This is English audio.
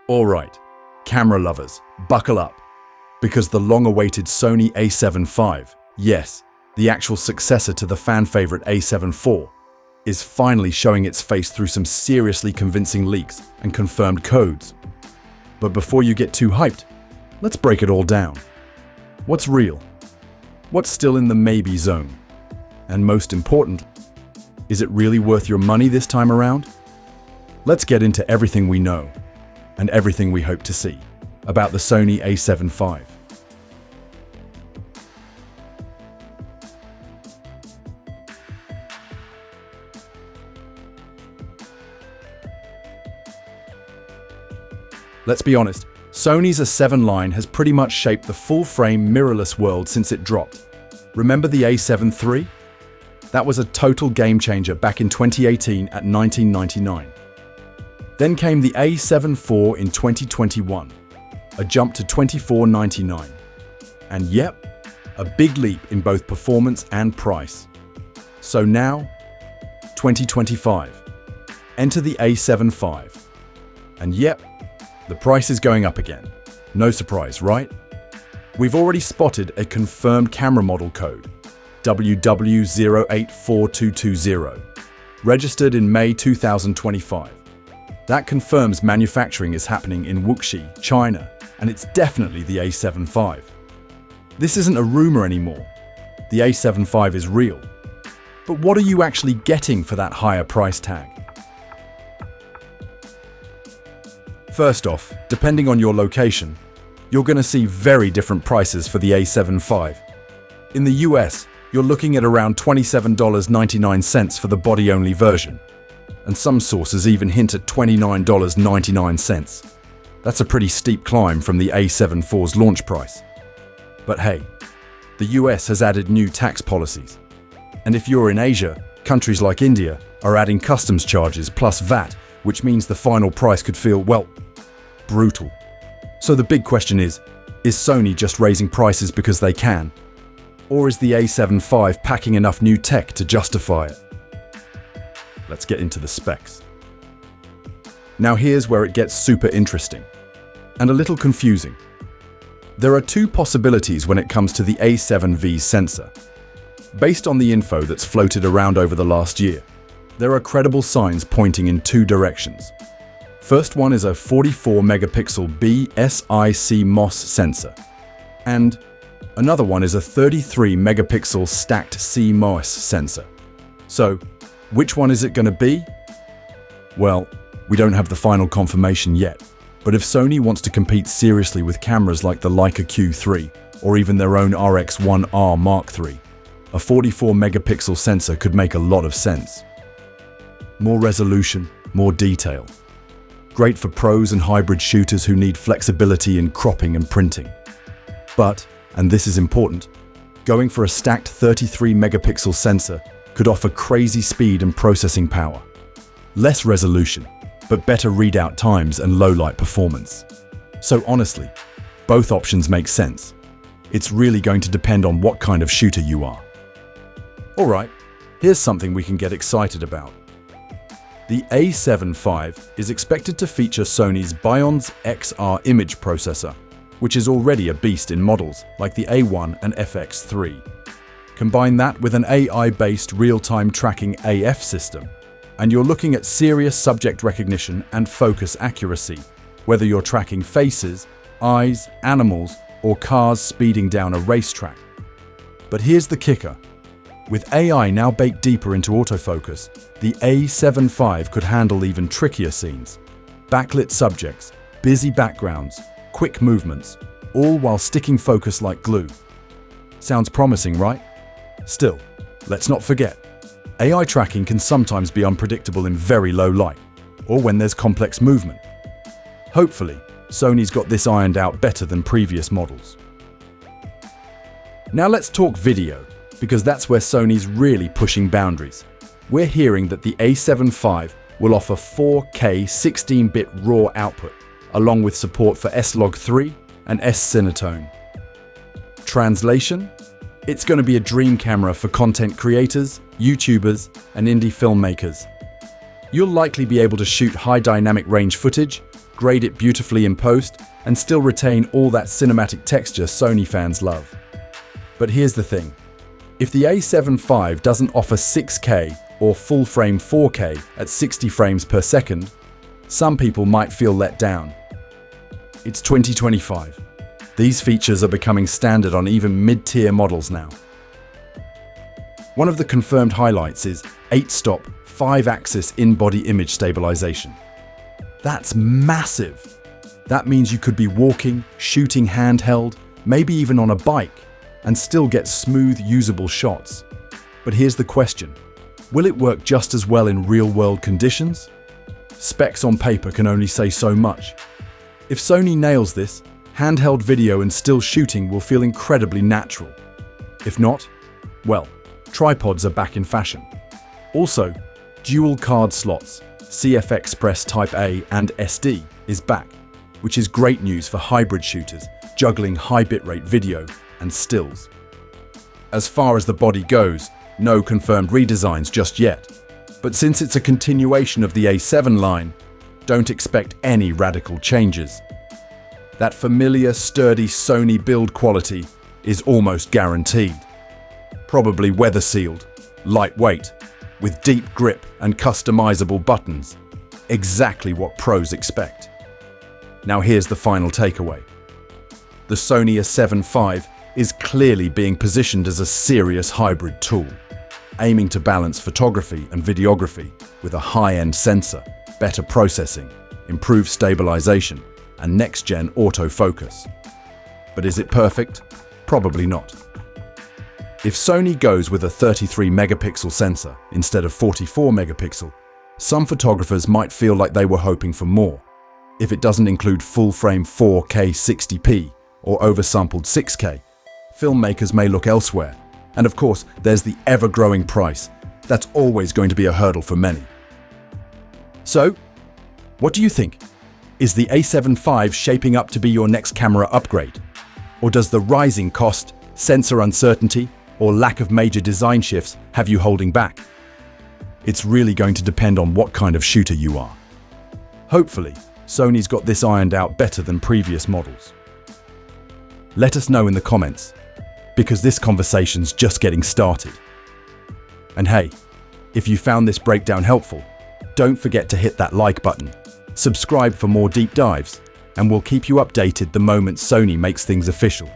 All right, camera lovers, buckle up, because the long-awaited Sony A7V, yes, the actual successor to the fan-favorite A7 IV, is finally showing its face through some seriously convincing leaks and confirmed codes. But before you get too hyped, let's break it all down. What's real? What's still in the maybe zone? And most important, is it really worth your money this time around? Let's get into everything we know and everything we hope to see about the Sony A7V. Let's be honest, Sony's A7 line has pretty much shaped the full-frame mirrorless world since it dropped. Remember the A7 III? That was a total game-changer back in 2018 at $1999. Then came the A7 IV in 2021, a jump to $24.99. And yep, a big leap in both performance and price. So now, 2025, enter the A7V. And yep, the price is going up again. No surprise, right? We've already spotted a confirmed camera model code, WW084220, registered in May 2025. That confirms manufacturing is happening in Wuxi, China, and it's definitely the A7V. This isn't a rumor anymore. The A7V is real. But what are you actually getting for that higher price tag? First off, depending on your location, you're going to see very different prices for the A7V. In the US, you're looking at around $27.99 for the body-only version, and some sources even hint at $29.99. That's a pretty steep climb from the A7 IV's launch price. But hey, the US has added new tax policies. And if you're in Asia, countries like India are adding customs charges plus VAT, which means the final price could feel, well, brutal. So the big question is Sony just raising prices because they can? Or is the A7V packing enough new tech to justify it? Let's get into the specs. Now here's where it gets super interesting and a little confusing. There are two possibilities when it comes to the A7V's sensor. Based on the info that's floated around over the last year, there are credible signs pointing in two directions. First one is a 44-megapixel BSIC MOS sensor, and another one is a 33-megapixel stacked CMOS sensor. So, which one is it going to be? Well, we don't have the final confirmation yet, but if Sony wants to compete seriously with cameras like the Leica Q3 or even their own RX1R Mark III, a 44-megapixel sensor could make a lot of sense. More resolution, more detail. Great for pros and hybrid shooters who need flexibility in cropping and printing. But, and this is important, going for a stacked 33-megapixel sensor could offer crazy speed and processing power. Less resolution, but better readout times and low-light performance. So honestly, both options make sense. It's really going to depend on what kind of shooter you are. Alright, here's something we can get excited about. The A7V is expected to feature Sony's Bionz XR image processor, which is already a beast in models like the A1 and FX3. Combine that with an AI-based real-time tracking AF system, and you're looking at serious subject recognition and focus accuracy, whether you're tracking faces, eyes, animals, or cars speeding down a racetrack. But here's the kicker. With AI now baked deeper into autofocus, the A7V could handle even trickier scenes. Backlit subjects, busy backgrounds, quick movements, all while sticking focus like glue. Sounds promising, right? Still, let's not forget, AI tracking can sometimes be unpredictable in very low light, or when there's complex movement. Hopefully, Sony's got this ironed out better than previous models. Now let's talk video, because that's where Sony's really pushing boundaries. We're hearing that the A7V will offer 4K 16-bit RAW output, along with support for S-Log 3 and S-Cinetone. Translation? It's going to be a dream camera for content creators, YouTubers, and indie filmmakers. You'll likely be able to shoot high dynamic range footage, grade it beautifully in post, and still retain all that cinematic texture Sony fans love. But here's the thing. If the A7V doesn't offer 6K or full-frame 4K at 60 frames per second, some people might feel let down. It's 2025. These features are becoming standard on even mid-tier models now. One of the confirmed highlights is 8-stop, 5-axis in-body image stabilization. That's massive! That means you could be walking, shooting handheld, maybe even on a bike, and still get smooth, usable shots. But here's the question. Will it work just as well in real-world conditions? Specs on paper can only say so much. If Sony nails this, handheld video and still shooting will feel incredibly natural. If not, well, tripods are back in fashion. Also, dual card slots, CF Express Type A and SD, is back, which is great news for hybrid shooters juggling high bitrate video and stills. As far as the body goes, no confirmed redesigns just yet. But since it's a continuation of the A7 line, don't expect any radical changes. That familiar, sturdy Sony build quality is almost guaranteed. Probably weather-sealed, lightweight, with deep grip and customizable buttons. Exactly what pros expect. Now here's the final takeaway. The Sony A7V is clearly being positioned as a serious hybrid tool, aiming to balance photography and videography with a high-end sensor, better processing, improved stabilization, and next-gen autofocus. But is it perfect? Probably not. If Sony goes with a 33-megapixel sensor instead of 44-megapixel, some photographers might feel like they were hoping for more. If it doesn't include full-frame 4K 60p or oversampled 6K, filmmakers may look elsewhere. And of course, there's the ever-growing price. That's always going to be a hurdle for many. So, what do you think? Is the A7V shaping up to be your next camera upgrade? Or does the rising cost, sensor uncertainty, or lack of major design shifts have you holding back? It's really going to depend on what kind of shooter you are. Hopefully, Sony's got this ironed out better than previous models. Let us know in the comments, because this conversation's just getting started. And hey, if you found this breakdown helpful, don't forget to hit that like button, subscribe for more deep dives, and we'll keep you updated the moment Sony makes things official.